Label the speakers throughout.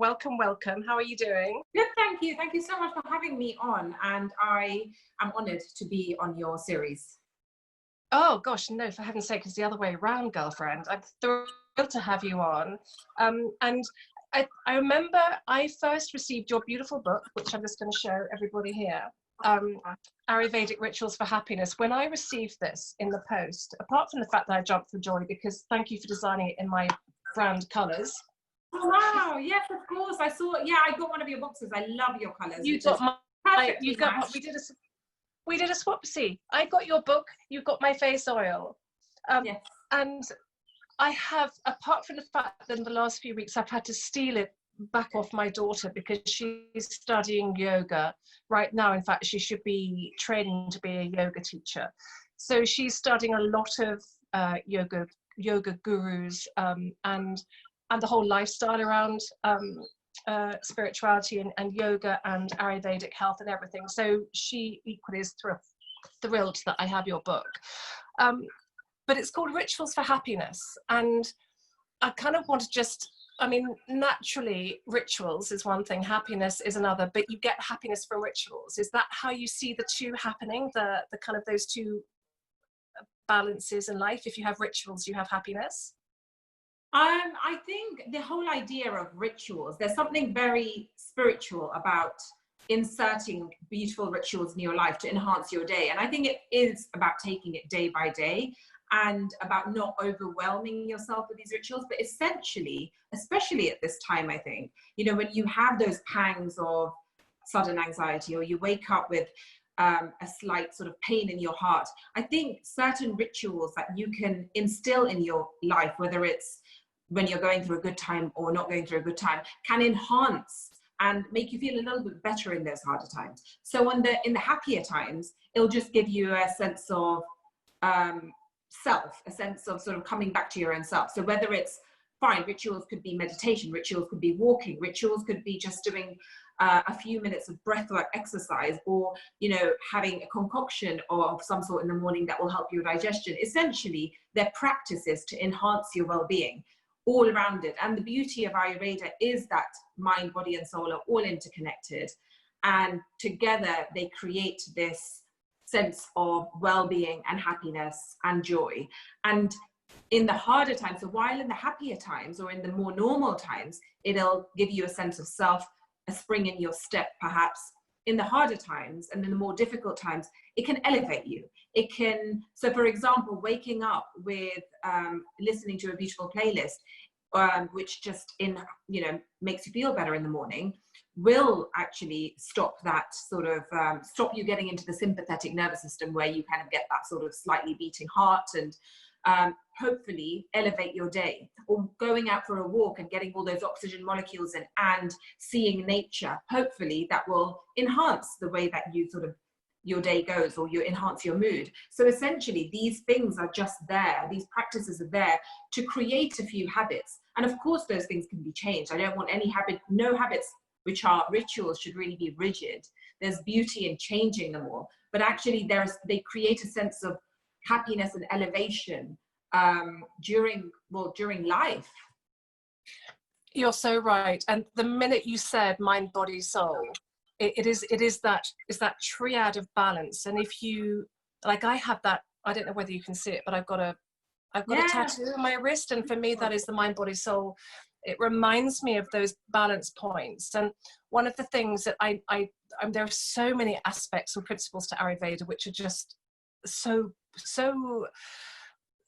Speaker 1: welcome, welcome. How are you doing?
Speaker 2: Good, thank you. Thank you so much for having me on, and I am honoured to be on your series.
Speaker 1: Oh gosh, no, for heaven's sake, it's the other way around, girlfriend. I'm thrilled to have you on. And I remember I first received your beautiful book, which I'm just going to show everybody here, Ayurvedic Rituals for Happiness. When I received this in the post, apart from the fact that I jumped for joy, because thank you for designing it in my brand colours.
Speaker 2: Oh, wow, yes, of course. I saw, yeah, I got one of your boxes. I love your colours.
Speaker 1: You got we did a swap. See, I got your book, you got my face oil.
Speaker 2: Yes.
Speaker 1: And I have, apart from the fact that in the last few weeks I've had to steal it back off my daughter because she's studying yoga right now. In fact, she should be training to be a yoga teacher. So she's studying a lot of yoga gurus and the whole lifestyle around spirituality and yoga and Ayurvedic health and everything. So she equally is thrilled that I have your book. But it's called Rituals for Happiness. And I kind of want to just, I mean, naturally rituals is one thing, happiness is another, but you get happiness from rituals. Is that how you see the two happening, the kind of those two balances in life? If you have rituals, you have happiness?
Speaker 2: I think the whole idea of rituals, there's something very spiritual about inserting beautiful rituals in your life to enhance your day. And I think it is about taking it day by day and about not overwhelming yourself with these rituals. But essentially, especially at this time, I think, you know, when you have those pangs of sudden anxiety, or you wake up with a slight sort of pain in your heart, I think certain rituals that you can instill in your life, whether it's when you're going through a good time or not going through a good time, can enhance and make you feel a little bit better in those harder times. So in the happier times, it'll just give you a sense of self, a sense of sort of coming back to your own self. So whether it's fine, rituals could be meditation, rituals could be walking, rituals could be just doing a few minutes of breathwork exercise, or, you know, having a concoction of some sort in the morning that will help your digestion. Essentially, they're practices to enhance your well-being all around it. And the beauty of Ayurveda is that mind, body, and soul are all interconnected. And together they create this sense of well-being and happiness and joy. And in the harder times, so while in the happier times or in the more normal times, it'll give you a sense of self, a spring in your step, perhaps. In the harder times and in the more difficult times, it can elevate you. It can, so for example, waking up with listening to a beautiful playlist, which just makes you feel better in the morning, will actually stop that sort of, stop you getting into the sympathetic nervous system, where you kind of get that sort of slightly beating heart, and hopefully elevate your day. Or going out for a walk and getting all those oxygen molecules in and seeing nature, hopefully that will enhance the way that you sort of your day goes, or you enhance your mood. So essentially these things are just there, these practices are there to create a few habits. And of course those things can be changed. I don't want no habits which are rituals should really be rigid. There's beauty in changing them all, but actually they create a sense of happiness and elevation during life.
Speaker 1: You're so right. And the minute you said mind, body, soul, it is that triad of balance. And if you, like, I have that, I don't know whether you can see it, but I've got a tattoo on my wrist, and for me that is the mind, body, soul. It reminds me of those balance points. And one of the things that there are so many aspects and principles to Ayurveda which are just so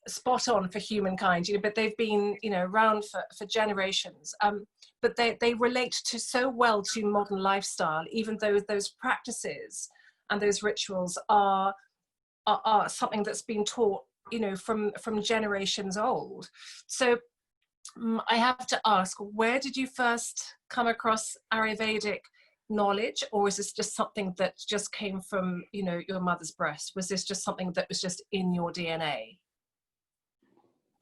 Speaker 1: spot on for humankind, you know, but they've been, you know, around for generations, but they relate to so well to modern lifestyle, even though those practices and those rituals are something that's been taught, you know, from generations old. So I have to ask, where did you first come across Ayurvedic knowledge, or is this just something that just came from, you know, your mother's breast? Was this just something that was just in your DNA?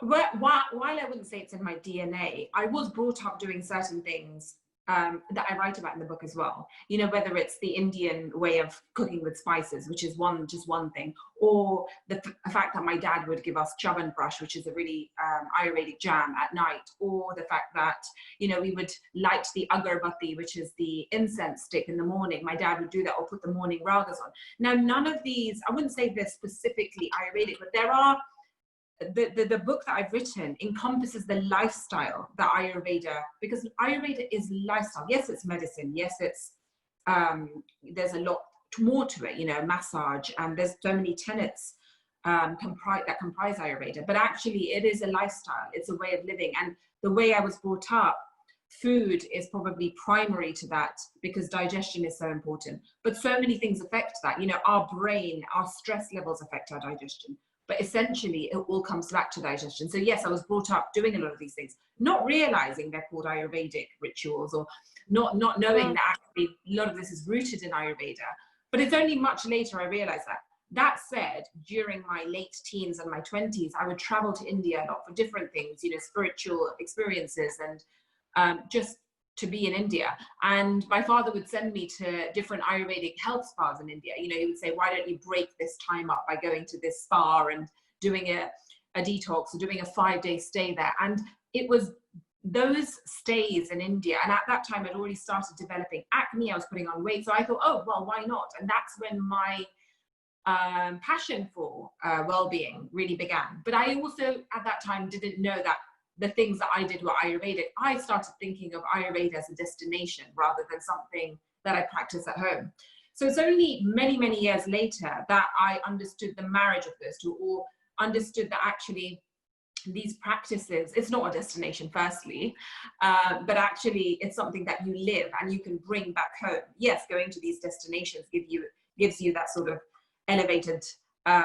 Speaker 2: While I wouldn't say it's in my DNA, I was brought up doing certain things that I write about in the book as well. You know, whether it's the Indian way of cooking with spices, which is just one thing, or the fact that my dad would give us Chyawanprash, which is a really Ayurvedic jam at night, or the fact that, you know, we would light the agarbatti, which is the incense stick, in the morning. My dad would do that, or put the morning ragas on. Now, none of these, I wouldn't say they're specifically Ayurvedic, but there are, the book that I've written encompasses the lifestyle that Ayurveda, because Ayurveda is lifestyle. Yes, it's medicine. Yes, it's there's a lot more to it, you know, massage, and there's so many tenets that comprise Ayurveda. But actually, it is a lifestyle. It's a way of living. And the way I was brought up, food is probably primary to that, because digestion is so important. But so many things affect that. You know, our brain, our stress levels affect our digestion. But essentially, it all comes back to digestion. So yes, I was brought up doing a lot of these things, not realizing they're called Ayurvedic rituals, or not knowing that actually a lot of this is rooted in Ayurveda. But it's only much later I realized that. That said, during my late teens and my 20s, I would travel to India a lot for different things, you know, spiritual experiences, and just to be in India. And my father would send me to different Ayurvedic health spas in India. You know, he would say, why don't you break this time up by going to this spa and doing a detox, or doing a 5-day stay there. And it was those stays in India. And at that time, I'd already started developing acne. I was putting on weight. So I thought, oh, well, why not? And that's when my passion for well-being really began. But I also, at that time, didn't know that the things that I did were Ayurvedic. I started thinking of Ayurveda as a destination rather than something that I practice at home. So it's only many, many years later that I understood the marriage of those two, or understood that actually these practices, it's not a destination firstly, but actually it's something that you live and you can bring back home. Yes, going to these destinations gives you that sort of elevated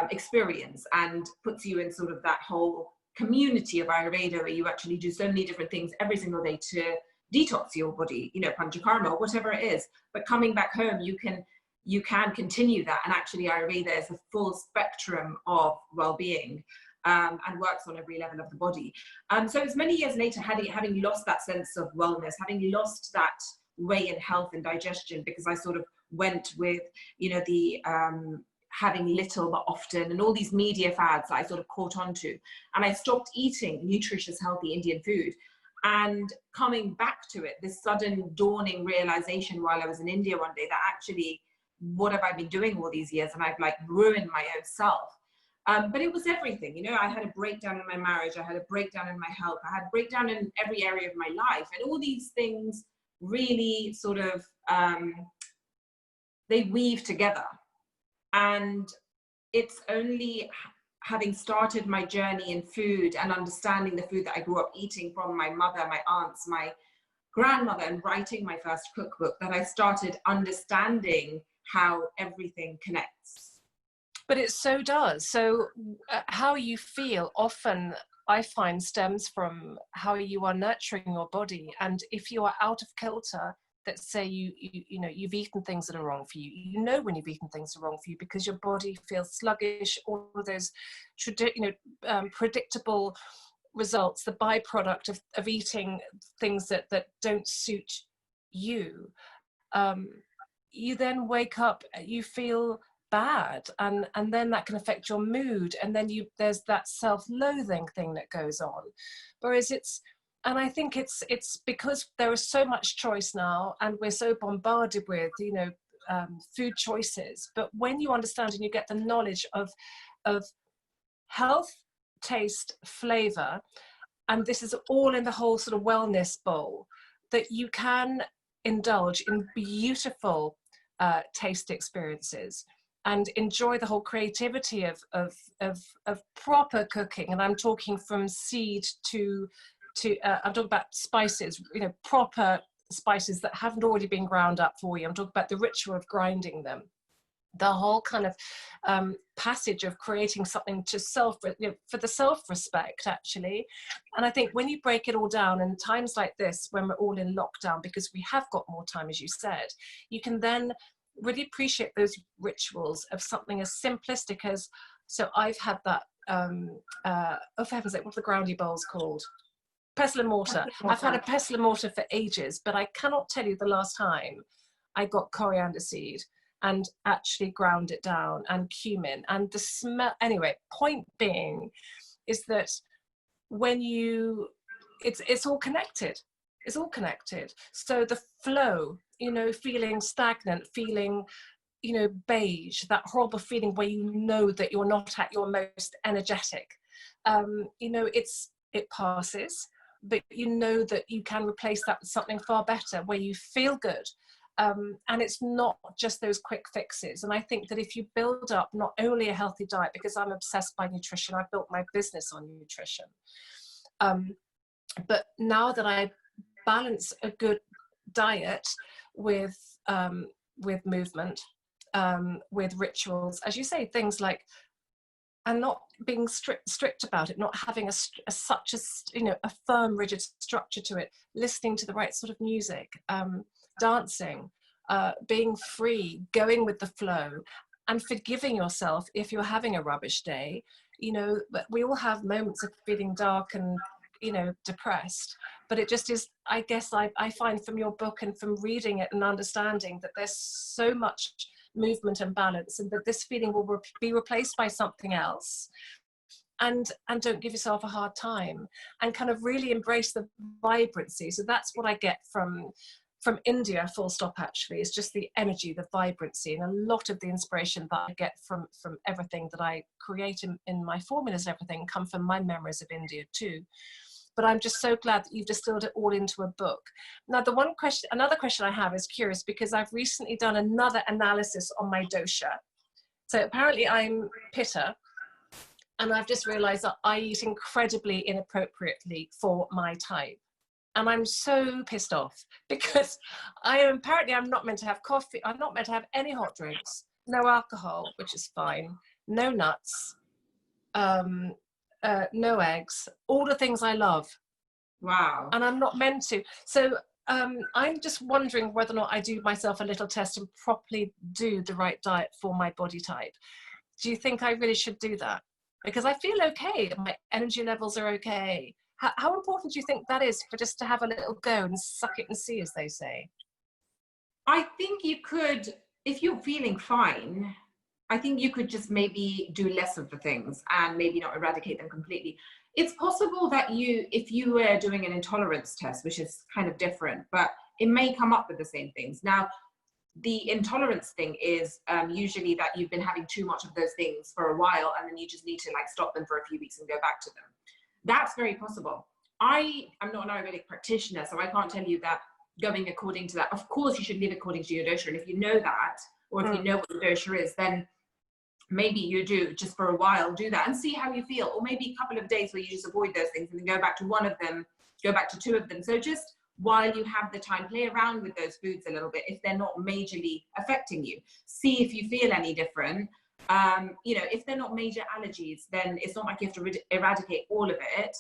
Speaker 2: experience, and puts you in sort of that whole community of Ayurveda, where you actually do so many different things every single day to detox your body, you know, panchakarma, or whatever it is. But coming back home, you can continue that. And actually Ayurveda is a full spectrum of well-being, and works on every level of the body. So it's many years later, having lost that sense of wellness, having lost that way in health and digestion, because I sort of went with, you know, the having little but often, and all these media fads that I sort of caught onto. And I stopped eating nutritious, healthy Indian food. And coming back to it, this sudden dawning realization while I was in India one day, that actually, what have I been doing all these years? And I've like ruined my own self. But it was everything, you know. I had a breakdown in my marriage, I had a breakdown in my health, I had a breakdown in every area of my life. And all these things really sort of, they weave together. And it's only having started my journey in food and understanding the food that I grew up eating from my mother, my aunts, my grandmother, and writing my first cookbook, that I started understanding how everything connects.
Speaker 1: But it so does. So how you feel often, I find, stems from how you are nurturing your body. And if you are out of kilter, let's say you know you've eaten things that are wrong for you. You know when you've eaten things that are wrong for you, because your body feels sluggish. All of those predictable results, the byproduct of eating things that don't suit you. You then wake up, you feel bad, and then that can affect your mood, and then there's that self-loathing thing that goes on. Whereas and I think it's because there is so much choice now, and we're so bombarded with, you know, food choices. But when you understand and you get the knowledge of health, taste, flavor, and this is all in the whole sort of wellness bowl, that you can indulge in beautiful taste experienses and enjoy the whole creativity of proper cooking. And I'm talking from seed to I'm talking about spices, you know, proper spices that haven't already been ground up for you. I'm talking about the ritual of grinding them, the whole kind of passage of creating something to for the self-respect, actually. And I think when you break it all down in times like this, when we're all in lockdown, because we have got more time, as you said, you can then really appreciate those rituals of something as simplistic as, so I've had that, oh for heaven's sake, what are the groundy bowls called? Pestle and mortar. I've had a pestle and mortar for ages, but I cannot tell you the last time I got coriander seed and actually ground it down, and cumin, and the smell. Anyway, point being is that when you, it's all connected. It's all connected. So the flow, you know, feeling stagnant, feeling, you know, beige, that horrible feeling where you know that you're not at your most energetic. You know, it passes, but you know that you can replace that with something far better, where you feel good. And it's not just those quick fixes. And I think that if you build up not only a healthy diet, because I'm obsessed by nutrition, I built my business on nutrition. But now that I balance a good diet with movement, with rituals, as you say, things like, and not being strict about it, not having such a you know, a firm, rigid structure to it, listening to the right sort of music, dancing, being free, going with the flow, and forgiving yourself if you're having a rubbish day. You know, we all have moments of feeling dark and, you know, depressed, but it just is, I guess I find from your book and from reading it and understanding that there's so much movement and balance, and that this feeling will be replaced by something else. And don't give yourself a hard time, and kind of really embrace the vibrancy. So that's what I get from India, full stop, actually, is just the energy, the vibrancy, and a lot of the inspiration that I get from everything that I create in my formulas and everything come from my memories of India too. But I'm just so glad that you've distilled it all into a book. Now, another question I have is curious, because I've recently done another analysis on my dosha. So apparently I'm Pitta, and I've just realized that I eat incredibly inappropriately for my type. And I'm so pissed off, because I'm not meant to have coffee. I'm not meant to have any hot drinks, no alcohol, which is fine, no nuts, no eggs, all the things I love.
Speaker 2: Wow.
Speaker 1: And I'm not meant to. So I'm just wondering whether or not I do myself a little test and properly do the right diet for my body type. Do you think I really should do that? Because I feel okay, my energy levels are okay. How important do you think that is, for just to have a little go and suck it and see, as they say?
Speaker 2: I think you could, if you're feeling fine, I think you could just maybe do less of the things and maybe not eradicate them completely. It's possible that if you were doing an intolerance test, which is kind of different, but it may come up with the same things. Now, the intolerance thing is usually that you've been having too much of those things for a while, and then you just need to like stop them for a few weeks and go back to them. That's very possible. I am not an Ayurvedic practitioner, so I can't tell you that going according to that. Of course, you should live according to your dosha, and if you know that, or if you know what the dosha is, then maybe you do just for a while do that and see how you feel. Or maybe a couple of days where you just avoid those things and then go back to one of them, go back to two of them. So just while you have the time, play around with those foods a little bit if they're not majorly affecting you. See if you feel any different. You know, if they're not major allergies, then it's not like you have to eradicate all of it.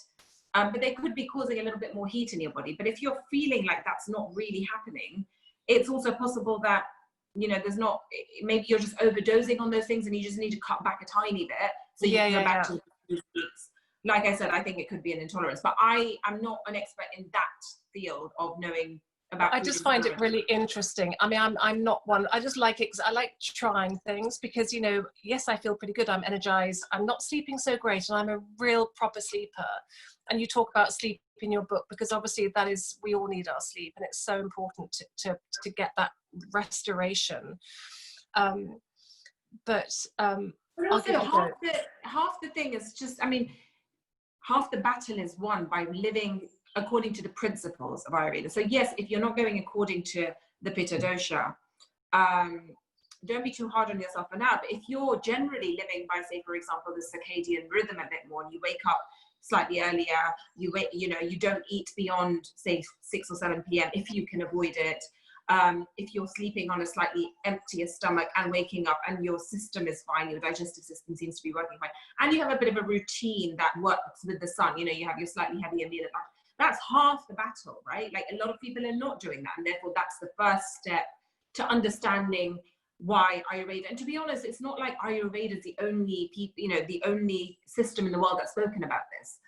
Speaker 2: But they could be causing a little bit more heat in your body. But if you're feeling like that's not really happening, it's also possible that, you know, there's not, maybe you're just overdosing on those things and you just need to cut back a tiny bit so you can go back to the weeks. Like I said, I think it could be an intolerance, but I am not an expert in that field of knowing about.
Speaker 1: I just find it really interesting. I mean, I'm not one, I just like it, I like trying things because, you know, yes, I feel pretty good. I'm energized. I'm not sleeping so great, and I'm a real proper sleeper. And you talk about sleep in your book because obviously that is, we all need our sleep, and it's so important to get that restoration. But
Speaker 2: also half the thing is just, I mean, half the battle is won by living according to the principles of Ayurveda. So yes, if you're not going according to the Pitta dosha, don't be too hard on yourself for now. But if you're generally living by, say, for example, the circadian rhythm a bit more, and you wake up slightly earlier, you don't eat beyond, say, 6 or 7 p.m. if you can avoid it. If you're sleeping on a slightly emptier stomach and waking up and your system is fine, your digestive system seems to be working fine, and you have a bit of a routine that works with the sun, you know, you have your slightly heavier meal at night, that's half the battle, right? Like, a lot of people are not doing that, and therefore that's the first step to understanding why Ayurveda. And to be honest, it's not like Ayurveda is the only the only system in the world that's spoken about this.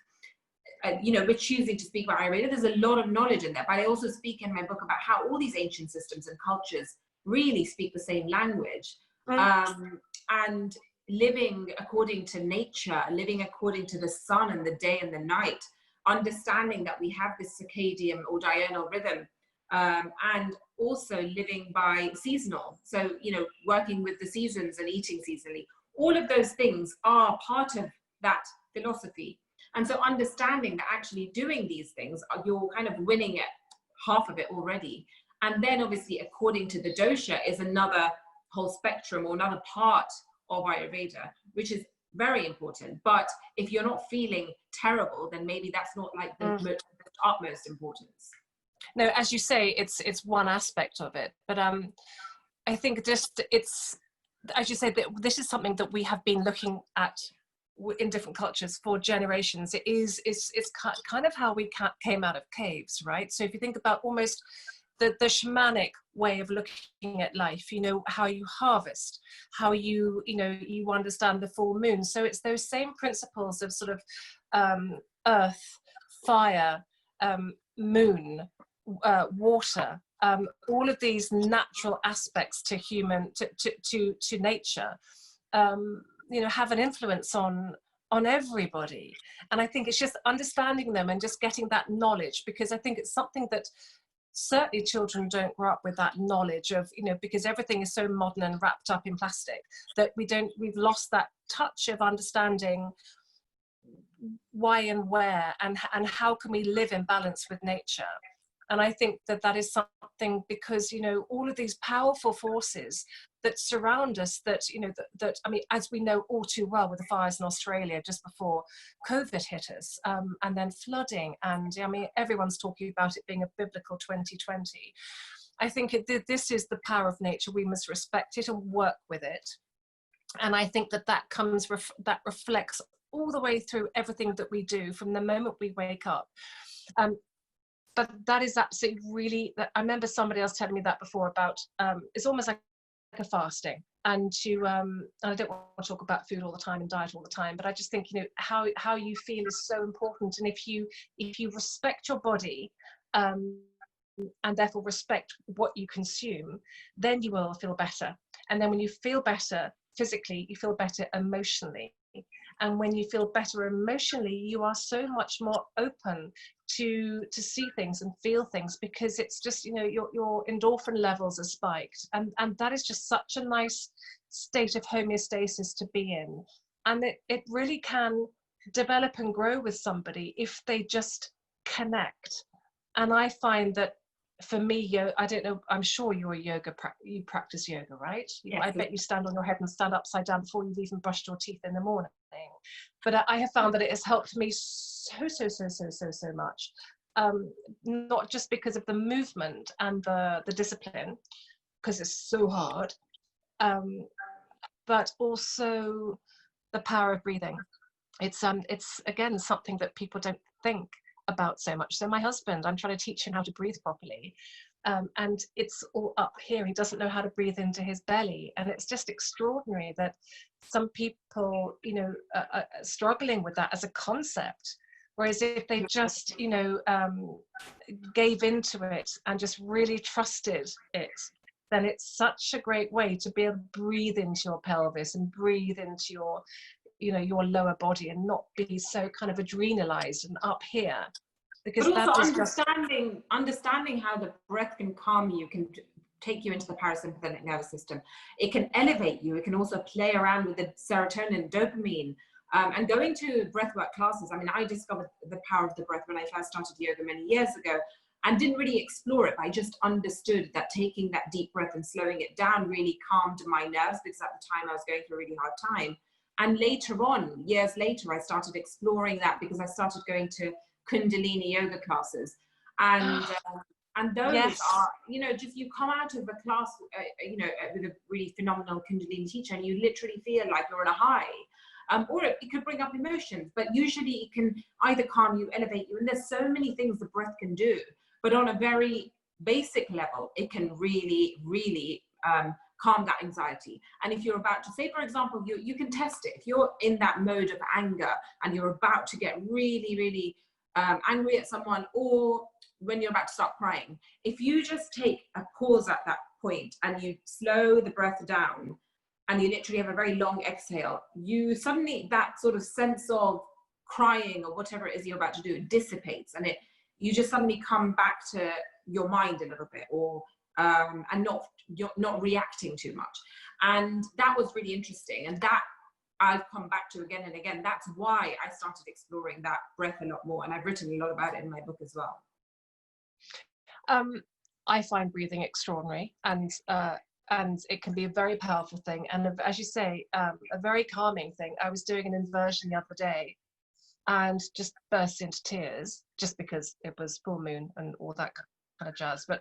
Speaker 2: you know, we're choosing to speak about Ayurveda. There's a lot of knowledge in there, but I also speak in my book about how all these ancient systems and cultures really speak the same language. And living according to nature, living according to the sun and the day and the night, understanding that we have this circadian or diurnal rhythm, and also living by seasonal. So, you know, working with the seasons and eating seasonally. All of those things are part of that philosophy. And so understanding that actually doing these things, you're kind of winning it, half of it already. And then obviously, according to the dosha, is another whole spectrum or another part of Ayurveda, which is very important. But if you're not feeling terrible, then maybe that's not like the utmost importance.
Speaker 1: No, as you say, it's one aspect of it. But I think just it's, as you say, that this is something that we have been looking at in different cultures for generations. It's kind of how we came out of caves, right? So if you think about almost the shamanic way of looking at life, you know, how you harvest, how you understand the full moon. So it's those same principles of sort of earth, fire, moon, water, all of these natural aspects to nature, you know, have an influence on everybody. And I think it's just understanding them and just getting that knowledge, because I think it's something that certainly children don't grow up with, that knowledge of, you know, because everything is so modern and wrapped up in plastic that we've lost that touch of understanding why and where and how can we live in balance with nature. And I think that is something, because, you know, all of these powerful forces that surround us, that, you know, that I mean, as we know all too well with the fires in Australia just before COVID hit us, and then flooding, and I mean, everyone's talking about it being a biblical 2020. I think this is the power of nature. We must respect it and work with it. And I think that reflects all the way through everything that we do from the moment we wake up. But that is absolutely really, I remember somebody else telling me that before about, it's almost like a fasting. And I don't want to talk about food all the time and diet all the time, but I just think, you know, how you feel is so important. And if you respect your body, and therefore respect what you consume, then you will feel better. And then when you feel better physically, you feel better emotionally. And when you feel better emotionally, you are so much more open to see things and feel things, because it's just, you know, your endorphin levels are spiked, and that is just such a nice state of homeostasis to be in. And it really can develop and grow with somebody if they just connect. And I find that for me, I don't know, I'm sure you're a you practice yoga, right?
Speaker 2: Yes. I
Speaker 1: bet you stand on your head and stand upside down before you've even brushed your teeth in the morning. But I have found that it has helped me so much. Not just because of the movement and the discipline, because it's so hard, but also the power of breathing. It's again something that people don't think about so much. So my husband, I'm trying to teach him how to breathe properly, and it's all up here. He doesn't know how to breathe into his belly, and it's just extraordinary that some people, you know, are struggling with that as a concept. Whereas if they just, you know, gave into it and just really trusted it, then it's such a great way to be able to breathe into your pelvis and breathe into your, you know, your lower body, and not be so kind of adrenalized and up here. Because
Speaker 2: but also
Speaker 1: that
Speaker 2: understanding how the breath can calm you, can take you into the parasympathetic nervous system. It can elevate you. It can also play around with the serotonin, dopamine, and going to breathwork classes. I mean, I discovered the power of the breath when I first started yoga many years ago, and didn't really explore it. I just understood that taking that deep breath and slowing it down really calmed my nerves, because at the time I was going through a really hard time. And later on, years later, I started exploring that, because I started going to Kundalini yoga classes. And those
Speaker 1: yes.
Speaker 2: are, you know, just you come out of a class, you know, with a really phenomenal Kundalini teacher, and you literally feel like you're on a high. Or it could bring up emotions, but usually it can either calm you, elevate you. And there's so many things the breath can do. But on a very basic level, it can really, really calm that anxiety. And if you're about to, say, for example, you can test it. If you're in that mode of anger and you're about to get really, really angry at someone, or when you're about to start crying, if you just take a pause at that point and you slow the breath down and you literally have a very long exhale, you suddenly, that sort of sense of crying or whatever it is you're about to do dissipates, and you just suddenly come back to your mind a little bit, or and you're not reacting too much. And that was really interesting, and that I've come back to again and again. That's why I started exploring that breath a lot more, and I've written a lot about it in my book as well.
Speaker 1: I find breathing extraordinary, and it can be a very powerful thing, and as you say, a very calming thing. I was doing an inversion the other day and just burst into tears, just because it was full moon and all that kind of jazz. But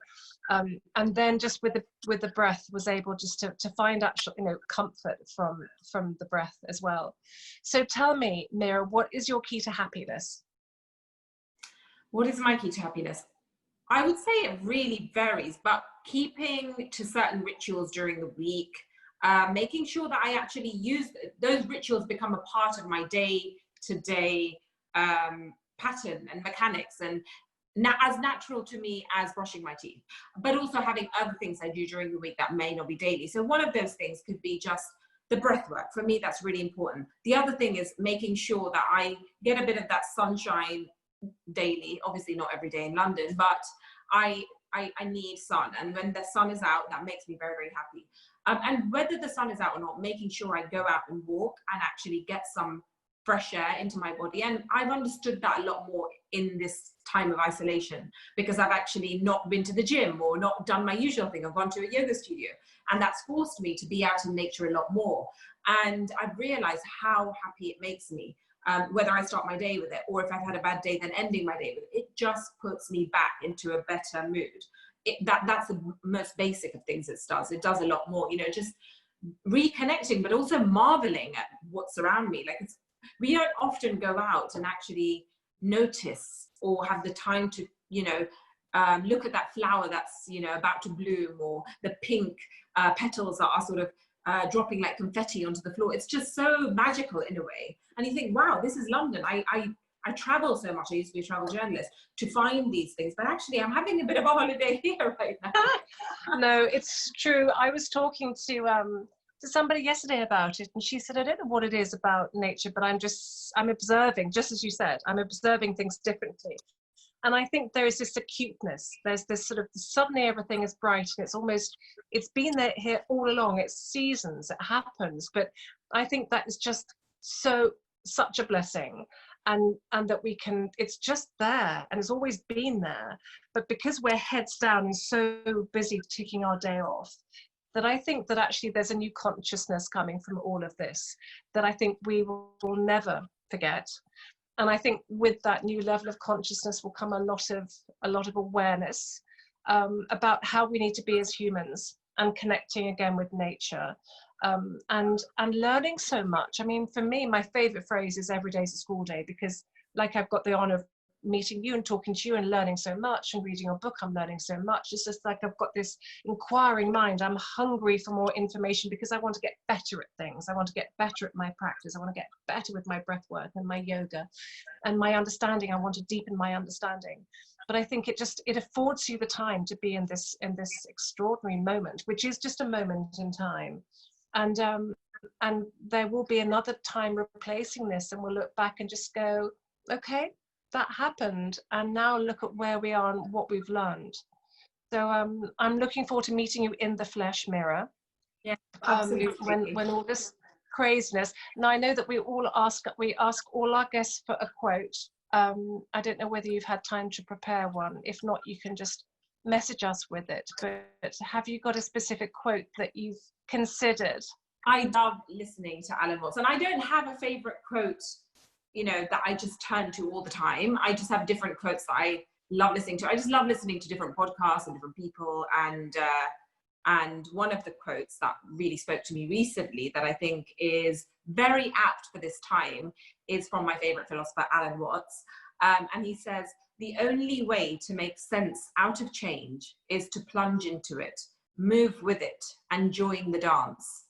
Speaker 1: and then just with the breath, was able just to find actual, comfort from the breath as well. So tell me, Mira, what is your key to happiness?
Speaker 2: What is my key to happiness? I would say it really varies, but keeping to certain rituals during the week, making sure that I actually use those rituals, become a part of my day-to-day pattern and mechanics, and as natural to me as brushing my teeth, but also having other things I do during the week that may not be daily. So one of those things could be just the breath work. For me, that's really important. The other thing is making sure that I get a bit of that sunshine daily. Obviously not every day in London, but I need sun, and when the sun is out, that makes me very, very happy. And whether the sun is out or not, making sure I go out and walk and actually get some fresh air into my body. And I've understood that a lot more in this time of isolation, because I've actually not been to the gym or not done my usual thing. I've gone to a yoga studio, and that's forced me to be out in nature a lot more. And I've realized how happy it makes me. Whether I start my day with it, or if I've had a bad day, then ending my day with it, it just puts me back into a better mood. That's the most basic of things it does. It does a lot more, just reconnecting, but also marveling at what's around me. Like, we don't often go out and actually notice or have the time to, look at that flower that's, about to bloom, or the pink petals that are sort of dropping like confetti onto the floor. It's just so magical in a way. And you think, wow, this is London. I travel so much. I used to be a travel journalist to find these things, but actually I'm having a bit of a holiday here right now.
Speaker 1: No, it's true. I was talking to somebody yesterday about it, and she said, I don't know what it is about nature, but I'm observing, just as you said, I'm observing things differently. And I think there is this acuteness. There's this sort of, suddenly everything is bright, and it's been there here all along. It's seasons, it happens. But I think that is just such a blessing. And that it's just there, and it's always been there. But because we're heads down and so busy taking our day off, that I think that actually there's a new consciousness coming from all of this that I think we will never forget. And I think with that new level of consciousness will come a lot of awareness about how we need to be as humans, and connecting again with nature, and learning so much. I mean, for me, my favorite phrase is every day's a school day, because like I've got the honor of meeting you and talking to you and learning so much, and reading your book, I'm learning so much. It's just like I've got this inquiring mind. I'm hungry for more information, because I want to get better at things. I want to get better at my practice. I want to get better with my breath work and my yoga and my understanding. I want to deepen my understanding. But I think it affords you the time to be in this extraordinary moment, which is just a moment in time. And there will be another time replacing this, and we'll look back and just go, okay, that happened, and now look at where we are and what we've learned. So I'm looking forward to meeting you in the flesh, Mira.
Speaker 2: Yeah, absolutely.
Speaker 1: When all this craziness. Now I know that we ask all our guests for a quote. I don't know whether you've had time to prepare one. If not, you can just message us with it. But have you got a specific quote that you've considered?
Speaker 2: I love listening to Alan Watts, and I don't have a favorite quote, that I just turn to all the time. I just have different quotes that I love listening to. I just love listening to different podcasts and different people. And one of the quotes that really spoke to me recently that I think is very apt for this time is from my favorite philosopher, Alan Watts. And he says, the only way to make sense out of change is to plunge into it, move with it, and join the dance.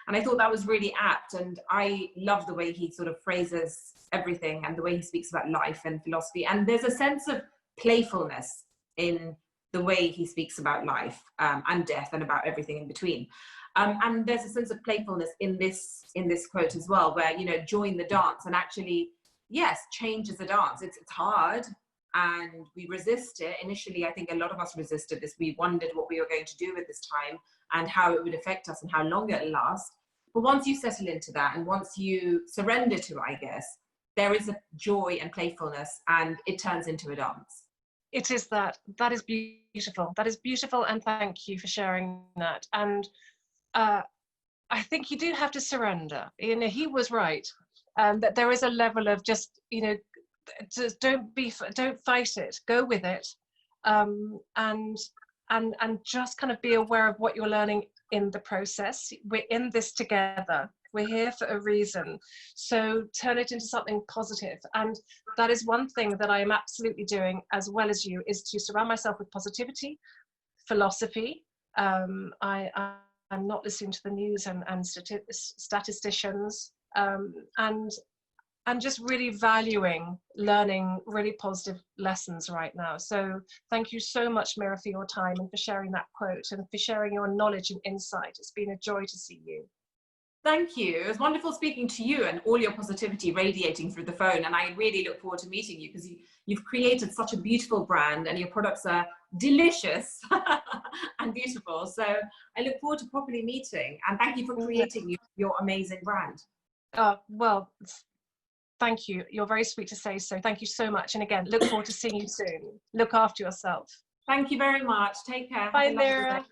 Speaker 2: And I thought that was really apt. And I love the way he sort of phrases everything and the way he speaks about life and philosophy. And there's a sense of playfulness in the way he speaks about life and death and about everything in between. And there's a sense of playfulness in this quote as well, where, you know, join the dance. And actually, yes, change is a dance. It's hard and we resist it. Initially, I think a lot of us resisted this. We wondered what we were going to do with this time and how it would affect us and how long it would last. But once you settle into that and once you surrender to it, I guess, there is a joy and playfulness and it turns into a dance.
Speaker 1: It is that. That is beautiful. That is beautiful. And thank you for sharing that. And I think you do have to surrender. You know, he was right. That there is a level of just, you know, just don't fight it. Go with it, and just kind of be aware of what you're learning in the process. We're in this together. We're here for a reason. So turn it into something positive. And that is one thing that I am absolutely doing, as well as you, is to surround myself with positivity, philosophy. I'm not listening to the news and statisticians, and just really valuing learning really positive lessons right now. So thank you so much, Mira, for your time and for sharing that quote and for sharing your knowledge and insight. It's been a joy to see you.
Speaker 2: Thank you. It was wonderful speaking to you and all your positivity radiating through the phone. And I really look forward to meeting you because you've created such a beautiful brand and your products are delicious and beautiful. So I look forward to properly meeting, and thank you for creating your amazing brand.
Speaker 1: Well, thank you. You're very sweet to say so. Thank you so much. And again, look forward to seeing you soon. Look after yourself.
Speaker 2: Thank you very much. Take care.
Speaker 1: Bye, Mira.